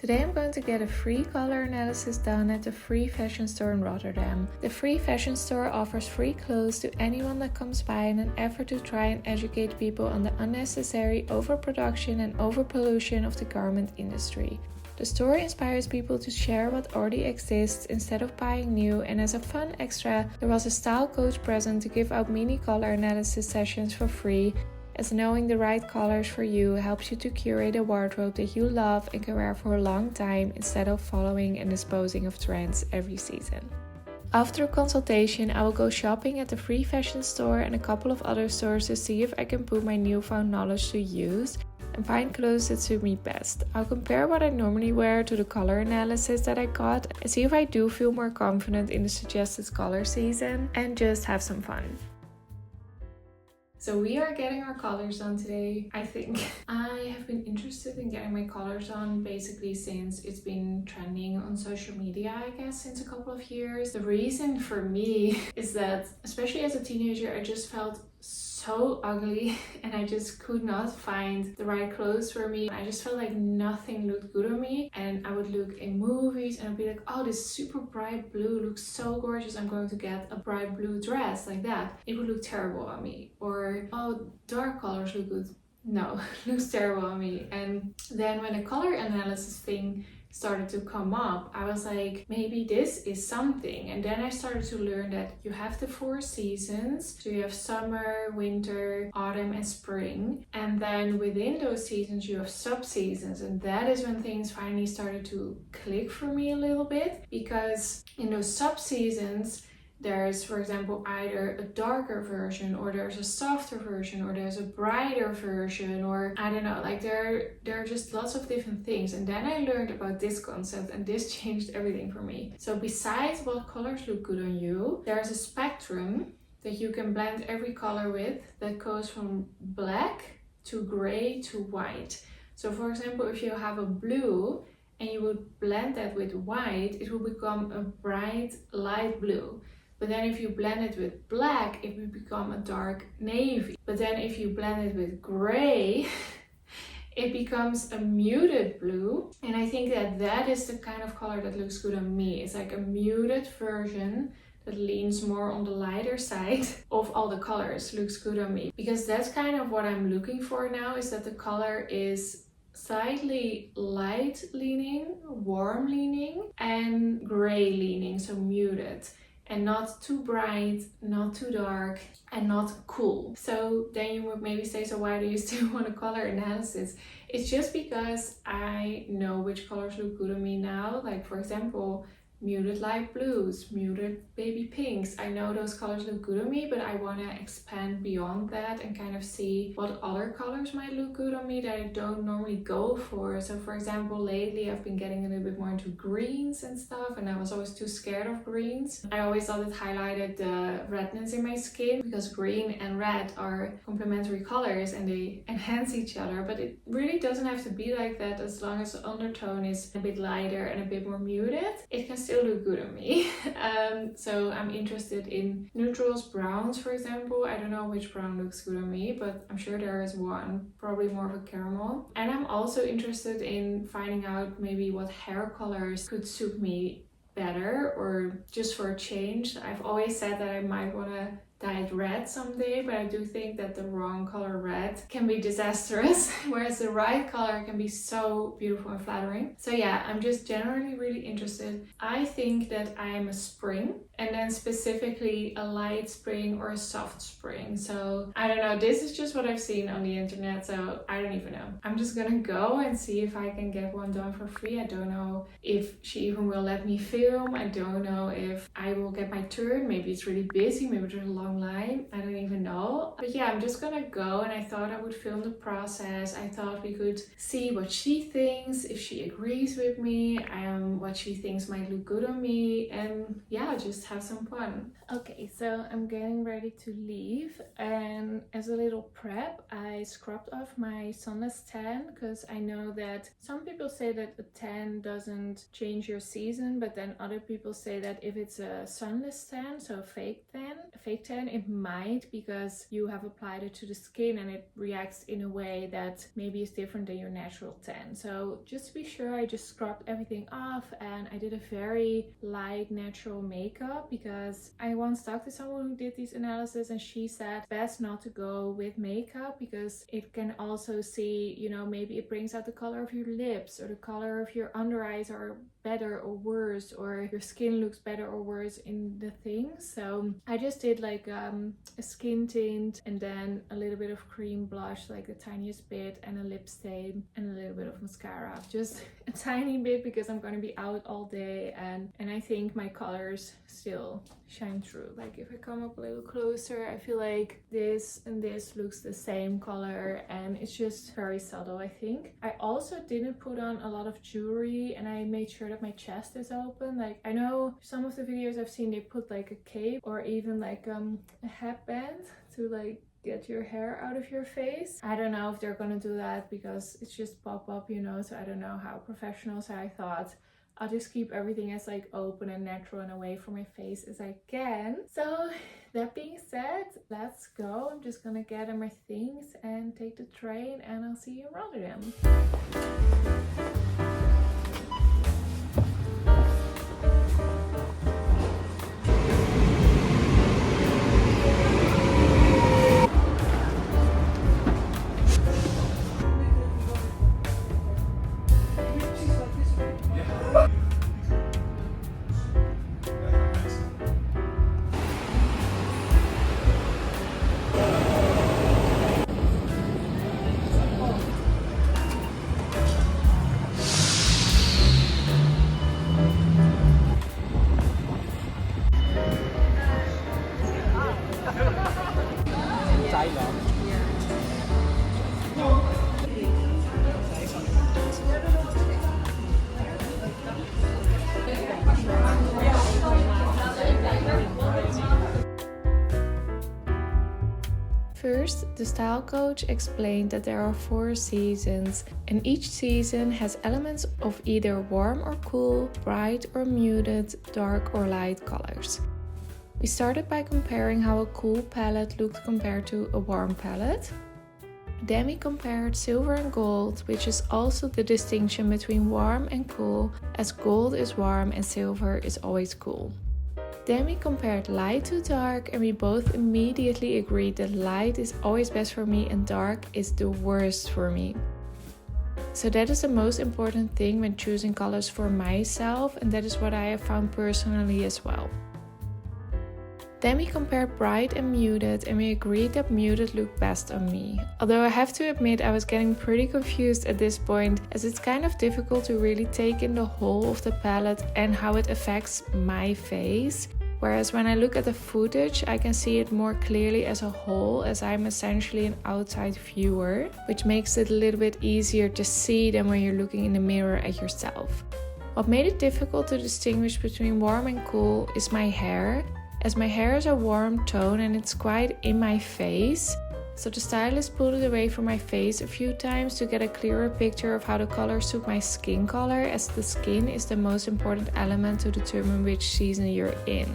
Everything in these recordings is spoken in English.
Today I'm going to get a free color analysis done at the free fashion store in Rotterdam. The free fashion store offers free clothes to anyone that comes by in an effort to try and educate people on the unnecessary overproduction and overpollution of the garment industry. The store inspires people to share what already exists instead of buying new, and as a fun extra, there was a style coach present to give out mini color analysis sessions for free, as knowing the right colors for you helps you to curate a wardrobe that you love and can wear for a long time instead of following and disposing of trends every season. After a consultation, I will go shopping at the free fashion store and a couple of other stores to see if I can put my newfound knowledge to use and find clothes that suit me best. I'll compare what I normally wear to the color analysis that I got and see if I do feel more confident in the suggested color season and just have some fun. So we are getting our colors on today. I think I have been interested in getting my colors on basically since it's been trending on social media, I guess, since a couple of years. The reason for me is that, especially as a teenager, I just felt so ugly and I just could not find the right clothes for me. I just felt like nothing looked good on me, and I would look in movies and I'd be like, oh, this super bright blue looks so gorgeous, I'm going to get a bright blue dress like that. It would look terrible on me. Or, oh, dark colors look good. No, looks terrible on me. And then when the color analysis thing started to come up, I was like, maybe this is something. And then I started to learn that you have the 4 seasons. So you have summer, winter, autumn, and spring. And then within those seasons, you have sub-seasons. And that is when things finally started to click for me a little bit. Because in those sub-seasons, there's, for example, either a darker version, or there's a softer version, or there's a brighter version, or I don't know, like there are just lots of different things. And then I learned about this concept, and this changed everything for me. So besides what colors look good on you, there's a spectrum that you can blend every color with that goes from black to gray to white. So for example, if you have a blue and you would blend that with white, it will become a bright light blue. But then if you blend it with black, it will become a dark navy. But then if you blend it with gray, it becomes a muted blue. And I think that that is the kind of color that looks good on me. It's like a muted version that leans more on the lighter side of all the colors. Looks good on me. Because that's kind of what I'm looking for now, is that the color is slightly light leaning, warm leaning, and gray leaning, so muted. And not too bright, not too dark, and not cool. So then you would maybe say, so why do you still want a color analysis? It's just because I know which colors look good on me now. Like for example, muted light blues, muted baby pinks. I know those colors look good on me, but I want to expand beyond that and kind of see what other colors might look good on me that I don't normally go for. So for example, lately I've been getting a little bit more into greens and stuff, and I was always too scared of greens. I always thought it highlighted the redness in my skin, because green and red are complementary colors and they enhance each other, but it really doesn't have to be like that. As long as the undertone is a bit lighter and a bit more muted, it can still look good on me. So I'm interested in neutrals, browns for example. I don't know which brown looks good on me, but I'm sure there is one, probably more of a caramel. And I'm also interested in finding out maybe what hair colors could suit me better, or just for a change. I've always said that I might want to dye it red someday, but I do think that the wrong color red can be disastrous, whereas the right color can be so beautiful and flattering. So yeah, I'm just generally really interested. I think that I am a spring, and then specifically a light spring or a soft spring. So I don't know, this is just what I've seen on the internet, so I don't even know. I'm just gonna go and see if I can get one done for free. I don't know if she even will let me film. I don't know if I will get my turn. Maybe it's really busy, maybe there's a long line, I don't even know. But yeah, I'm just gonna go, and I thought I would film the process. I thought we could see what she thinks, if she agrees with me, what she thinks might look good on me, and yeah, just have some fun. Okay, so I'm getting ready to leave, and as a little prep, I scrubbed off my sunless tan, because I know that some people say that a tan doesn't change your season, but then other people say that if it's a sunless tan, so a fake tan, tan. It might, because you have applied it to the skin and it reacts in a way that maybe is different than your natural tan. So just to be sure, I just scrubbed everything off and I did a very light natural makeup, because I once talked to someone who did these analysis and she said best not to go with makeup because it can also see, you know, maybe it brings out the color of your lips, or the color of your under eyes are better or worse, or your skin looks better or worse in the things. So I just did like a skin tint and then a little bit of cream blush, like the tiniest bit, and a lip stain and a little bit of mascara, just a tiny bit, because I'm going to be out all day, and I think my colors still shine through. Like if I come up a little closer, I feel like this and this looks the same color, and it's just very subtle, I think. I also didn't put on a lot of jewelry, and I made sure that my chest is open. Like I know some of the videos I've seen, they put like a cape or even like a headband to like get your hair out of your face. I don't know if they're gonna do that because it's just pop up, you know, so I don't know how professional. So I thought I'll just keep everything as like open and natural and away from my face as I can. So that being said, let's go. I'm just gonna gather my things and take the train, and I'll see you in Rotterdam. First, the style coach explained that there are 4 seasons, and each season has elements of either warm or cool, bright or muted, dark or light colors. We started by comparing how a cool palette looked compared to a warm palette. Then we compared silver and gold, which is also the distinction between warm and cool, as gold is warm and silver is always cool. Then we compared light to dark, and we both immediately agreed that light is always best for me and dark is the worst for me. So that is the most important thing when choosing colors for myself, and that is what I have found personally as well. Then we compared bright and muted, and we agreed that muted looked best on me. Although I have to admit I was getting pretty confused at this point, as it's kind of difficult to really take in the whole of the palette and how it affects my face. Whereas when I look at the footage, I can see it more clearly as a whole, as I'm essentially an outside viewer, which makes it a little bit easier to see than when you're looking in the mirror at yourself. What made it difficult to distinguish between warm and cool is my hair, as my hair is a warm tone and it's quite in my face. So the stylist pulled it away from my face a few times to get a clearer picture of how the colors suit my skin color, as the skin is the most important element to determine which season you're in.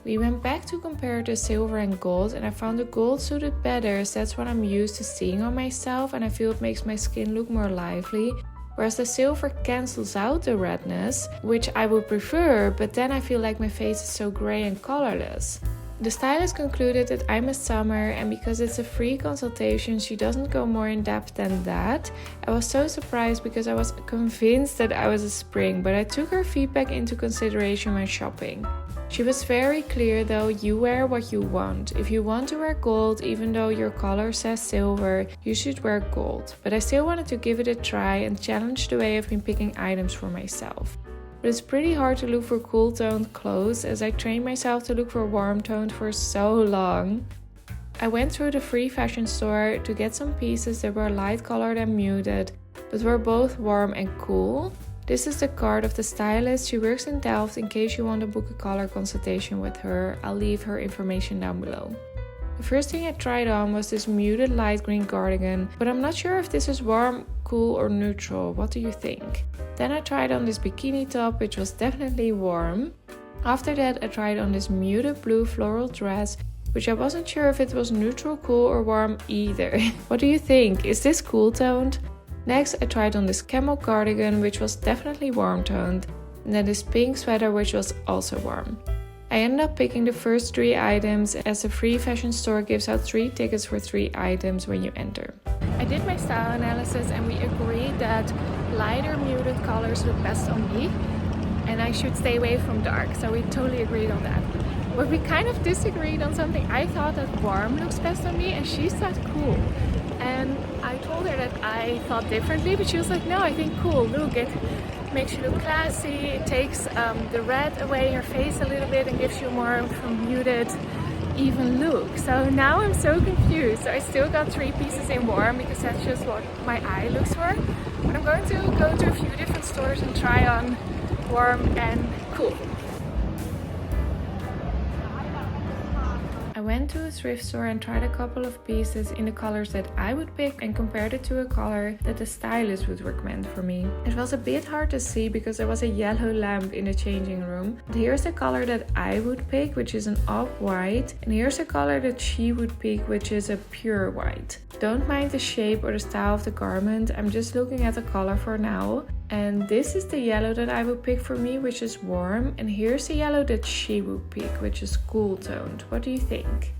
We went back to compare the silver and gold, and I found the gold suited better, as that's what I'm used to seeing on myself, and I feel it makes my skin look more lively. Whereas the silver cancels out the redness, which I would prefer, but then I feel like my face is so grey and colorless. The stylist concluded that I'm a summer, and because it's a free consultation, she doesn't go more in depth than that. I was so surprised because I was convinced that I was a spring, but I took her feedback into consideration when shopping. She was very clear though, you wear what you want. If you want to wear gold, even though your color says silver, you should wear gold. But I still wanted to give it a try and challenge the way I've been picking items for myself. But it's pretty hard to look for cool toned clothes, as I trained myself to look for warm toned for so long. I went through the free fashion store to get some pieces that were light colored and muted, but were both warm and cool. This is the card of the stylist. She works in Delft. In case you want to book a color consultation with her, I'll leave her information down below. The first thing I tried on was this muted light green cardigan, but I'm not sure if this is warm, cool or neutral. What do you think? Then I tried on this bikini top, which was definitely warm. After that, I tried on this muted blue floral dress, which I wasn't sure if it was neutral, cool or warm either. What do you think? Is this cool toned? Next, I tried on this camel cardigan, which was definitely warm toned, and then this pink sweater, which was also warm. I ended up picking the first 3 items as the free fashion store gives out 3 tickets for 3 items when you enter. I did my style analysis and we agreed that lighter muted colors look best on me and I should stay away from dark, so we totally agreed on that. But we kind of disagreed on something. I thought that warm looks best on me and she said cool. And I told her that I thought differently, but she was like, no, I think cool, look, it makes you look classy, it takes the red away your face a little bit and gives you more of a muted, even look. So now I'm so confused. So I still got 3 pieces in warm because that's just what my eye looks for. But I'm going to go to a few different stores and try on warm and cool. I went to a thrift store and tried a couple of pieces in the colors that I would pick and compared it to a color that the stylist would recommend for me. It was a bit hard to see because there was a yellow lamp in the changing room. But here's the color that I would pick, which is an off-white, and here's the color that she would pick, which is a pure white. Don't mind the shape or the style of the garment, I'm just looking at the color for now. And this is the yellow that I would pick for me, which is warm. And here's the yellow that she would pick, which is cool toned. What do you think?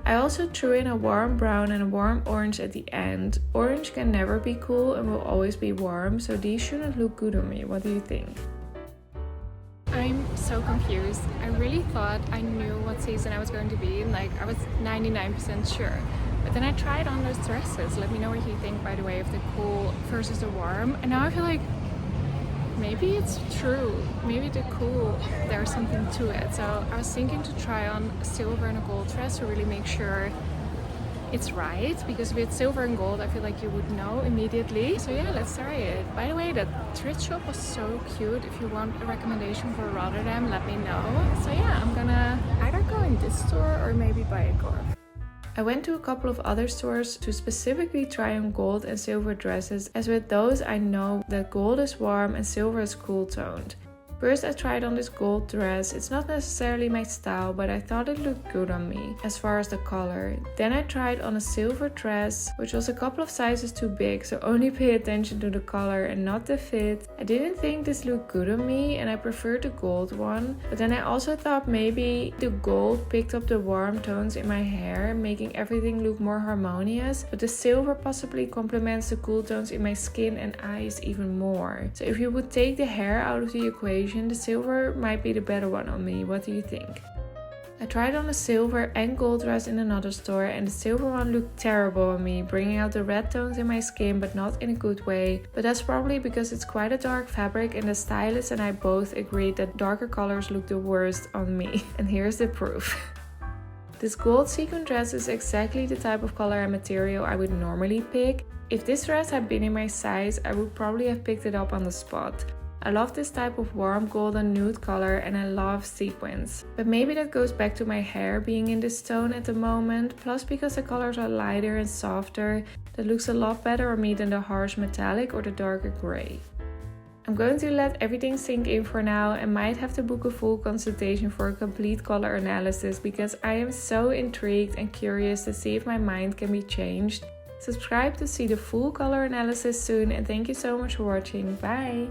I also threw in a warm brown and a warm orange at the end. Orange can never be cool and will always be warm, so these shouldn't look good on me. What do you think? I'm so confused. I really thought I knew what season I was going to be in. Like, I was 99% sure. But then I tried on those dresses. Let me know what you think, by the way, of the cool versus the warm. And now I feel like maybe it's true. Maybe the cool, there's something to it. So I was thinking to try on a silver and a gold dress to really make sure it's right. Because with silver and gold, I feel like you would know immediately. So yeah, let's try it. By the way, the thrift shop was so cute. If you want a recommendation for Rotterdam, let me know. So yeah, I'm gonna either go in this store or maybe buy a scarf. I went to a couple of other stores to specifically try on gold and silver dresses, as with those I know that gold is warm and silver is cool toned. First I tried on this gold dress. It's not necessarily my style, but I thought it looked good on me as far as the color. Then I tried on a silver dress, which was a couple of sizes too big, so only pay attention to the color and not the fit. I didn't think this looked good on me and I preferred the gold one, but then I also thought maybe the gold picked up the warm tones in my hair, making everything look more harmonious, but the silver possibly complements the cool tones in my skin and eyes even more. So if you would take the hair out of the equation, the silver might be the better one on me. What do you think? I tried on a silver and gold dress in another store and the silver one looked terrible on me, bringing out the red tones in my skin but not in a good way. But that's probably because it's quite a dark fabric and the stylist and I both agreed that darker colors look the worst on me. And here's the proof. This gold sequin dress is exactly the type of color and material I would normally pick. If this dress had been in my size, I would probably have picked it up on the spot. I love this type of warm golden nude color and I love sequins. But maybe that goes back to my hair being in this tone at the moment, plus because the colors are lighter and softer, that looks a lot better on me than the harsh metallic or the darker grey. I'm going to let everything sink in for now and might have to book a full consultation for a complete color analysis because I am so intrigued and curious to see if my mind can be changed. Subscribe to see the full color analysis soon and thank you so much for watching. Bye!